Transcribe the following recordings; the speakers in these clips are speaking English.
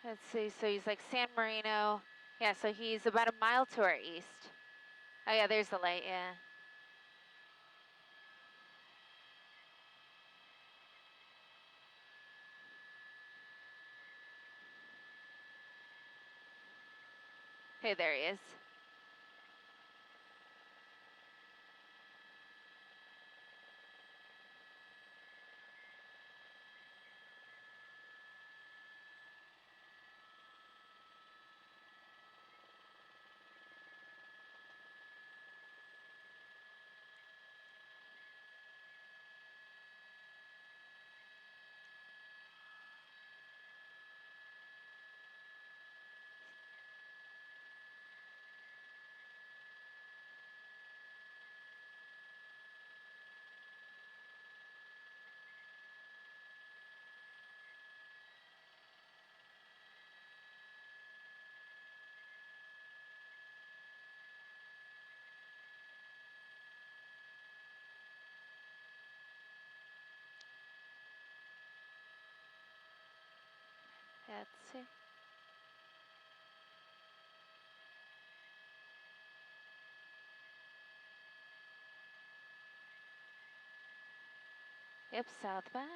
Let's see, so he's like San Marino. Yeah, so he's about a mile to our east. Oh yeah, there's the light, yeah. Hey, there he is. Let's see. Yep, southbound.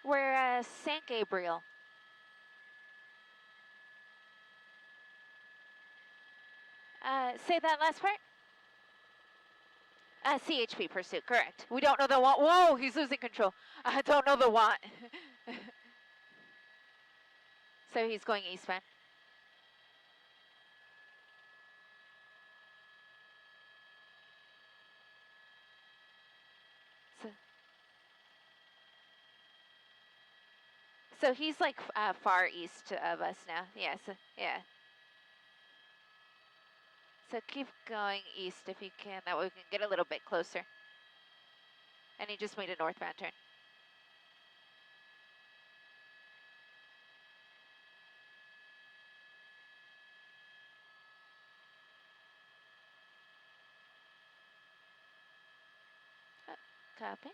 We're San Gabriel. Say that last part. CHP pursuit, correct. We don't know the want. Whoa, he's losing control. I don't know the want. So he's going eastbound. So he's like far east of us now. Yes, yeah. So keep going east if you can. That way we can get a little bit closer. And he just made a northbound turn. Copy.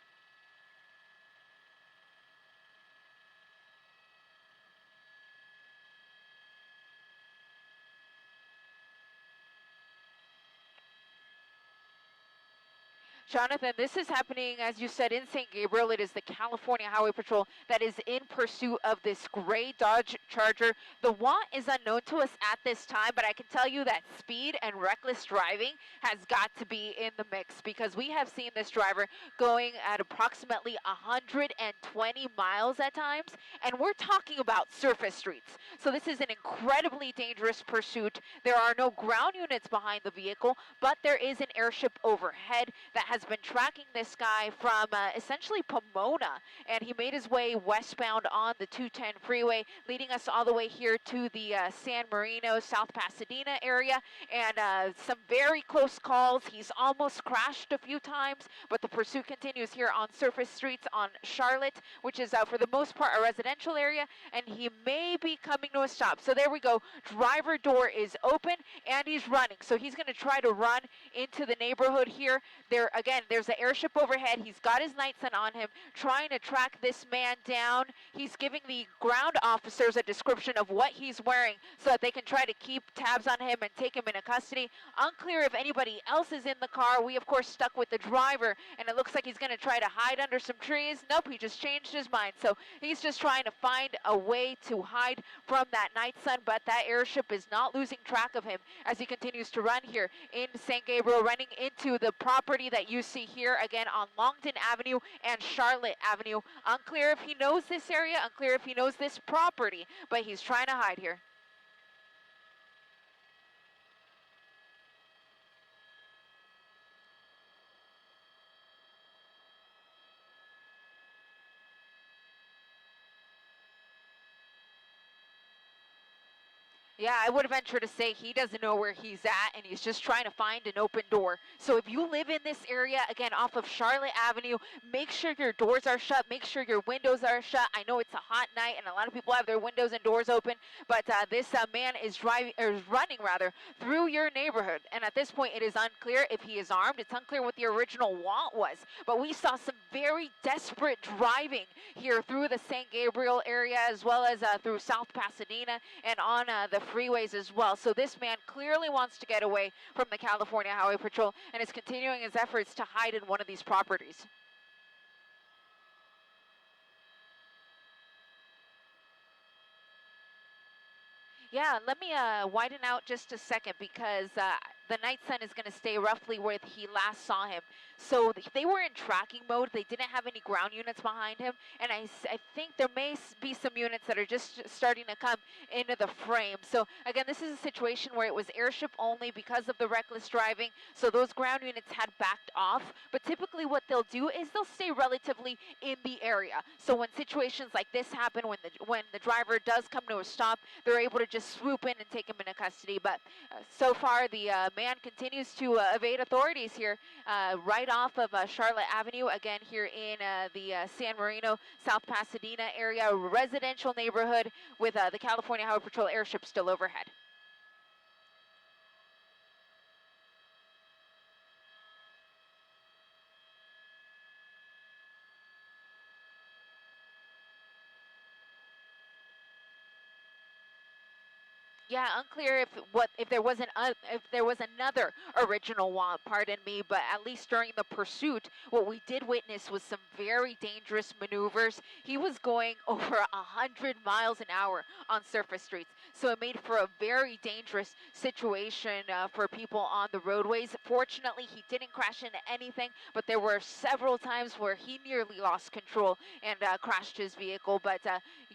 Jonathan, this is happening, as you said, in St. Gabriel. It is the California Highway Patrol that is in pursuit of this gray Dodge Charger. The want is unknown to us at this time, but I can tell you that speed and reckless driving has got to be in the mix because we have seen this driver going at approximately 120 miles at times, and we're talking about surface streets. So this is an incredibly dangerous pursuit. There are no ground units behind the vehicle, but there is an airship overhead that has been tracking this guy from essentially Pomona, and he made his way westbound on the 210 freeway, leading us all the way here to the San Marino, South Pasadena area, and some very close calls. He's almost crashed a few times, but the pursuit continues here on surface streets on Charlotte, which is for the most part a residential area, and he may be coming to a stop. So there we go. Driver door is open, and he's running. So he's going to try to run into the neighborhood here. There again, there's an airship overhead. He's got his night sun on him, trying to track this man down. He's giving the ground officers a description of what he's wearing so that they can try to keep tabs on him and take him into custody. Unclear if anybody else is in the car. We, of course, stuck with the driver, and it looks like he's going to try to hide under some trees. Nope, he just changed his mind. So he's just trying to find a way to hide from that night sun, but that airship is not losing track of him as he continues to run here in San Gabriel, running into the property that you see here again on Longton Avenue and Charlotte Avenue. Unclear if he knows this area, unclear if he knows this property, but he's trying to hide here. Yeah, I would venture to say he doesn't know where he's at and he's just trying to find an open door. So if you live in this area, again, off of Charlotte Avenue, make sure your doors are shut. Make sure your windows are shut. I know it's a hot night and a lot of people have their windows and doors open, but this man is driving, or is running rather, through your neighborhood. And at this point, it is unclear if he is armed. It's unclear what the original want was. But we saw some very desperate driving here through the San Gabriel area, as well as through South Pasadena and on the freeways as well. So this man clearly wants to get away from the California Highway Patrol and is continuing his efforts to hide in one of these properties. Yeah, let me widen out just a second because the night sun is going to stay roughly where he last saw him. So they were in tracking mode. They didn't have any ground units behind him. And I think there may be some units that are just starting to come into the frame. So again, this is a situation where it was airship only because of the reckless driving. So those ground units had backed off. But typically what they'll do is they'll stay relatively in the area. So when situations like this happen, when the driver does come to a stop, they're able to just swoop in and take him into custody. But so far, the man continues to evade authorities here right off of Charlotte Avenue, again here in the San Marino, South Pasadena area, residential neighborhood with the California Highway Patrol airship still overhead. Yeah, unclear if there was another original one, pardon me, but at least during the pursuit, what we did witness was some very dangerous maneuvers. He was going over 100 miles an hour on surface streets, so it made for a very dangerous situation for people on the roadways. Fortunately, he didn't crash into anything, but there were several times where he nearly lost control and crashed his vehicle. But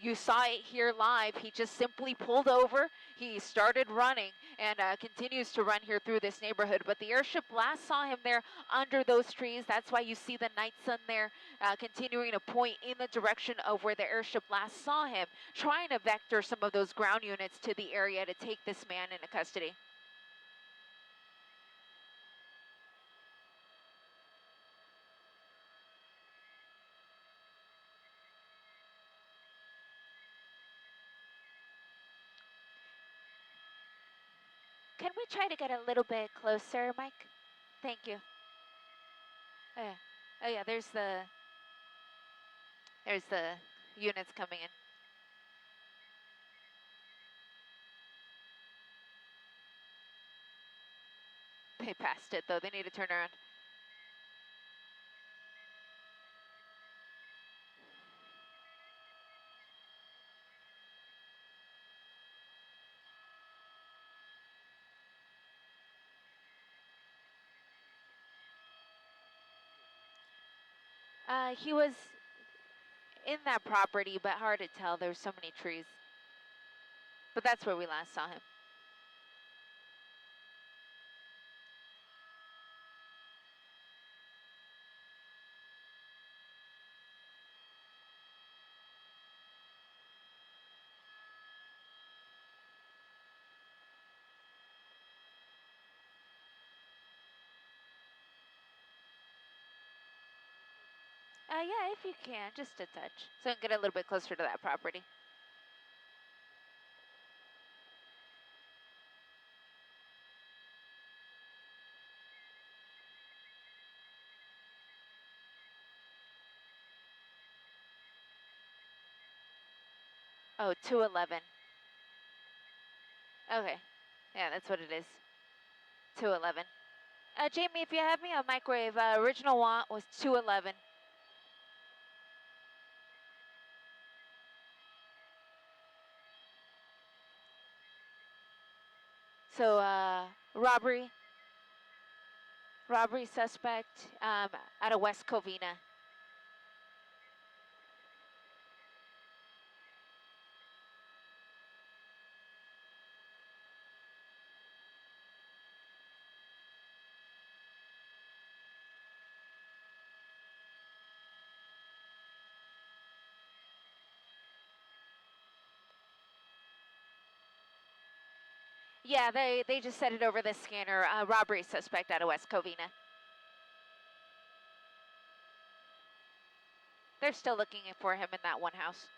you saw it here live. He just simply pulled over. He started running and continues to run here through this neighborhood. But the airship last saw him there under those trees. That's why you see the night sun there continuing to point in the direction of where the airship last saw him, trying to vector some of those ground units to the area to take this man into custody. Can we try to get a little bit closer, Mike? Thank you. Oh yeah, oh, yeah, there's the units coming in. They passed it though. They need to turn around. He was in that property, but hard to tell. There's so many trees. But that's where we last saw him. Yeah, if you can, just a touch. So I can get a little bit closer to that property. Oh, 211. Okay. Yeah, that's what it is. 211. Jamie, if you have me on microwave, original want was 211. So, robbery suspect out of West Covina. Yeah, they just said it over the scanner. Robbery suspect out of West Covina. They're still looking for him in that one house.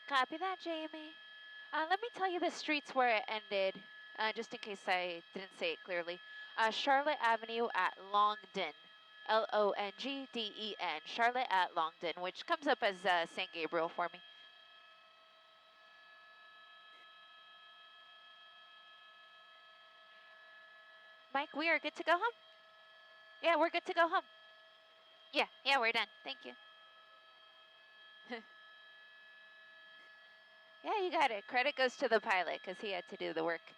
Copy that, Jamie. Let me tell you the streets where it ended, just in case I didn't say it clearly. Charlotte Avenue at Longden. Longden. Charlotte at Longden, which comes up as San Gabriel for me. Mike, we are good to go home? Yeah, we're good to go home. Yeah, we're done. Thank you. Yeah, you got it. Credit goes to the pilot because he had to do the work.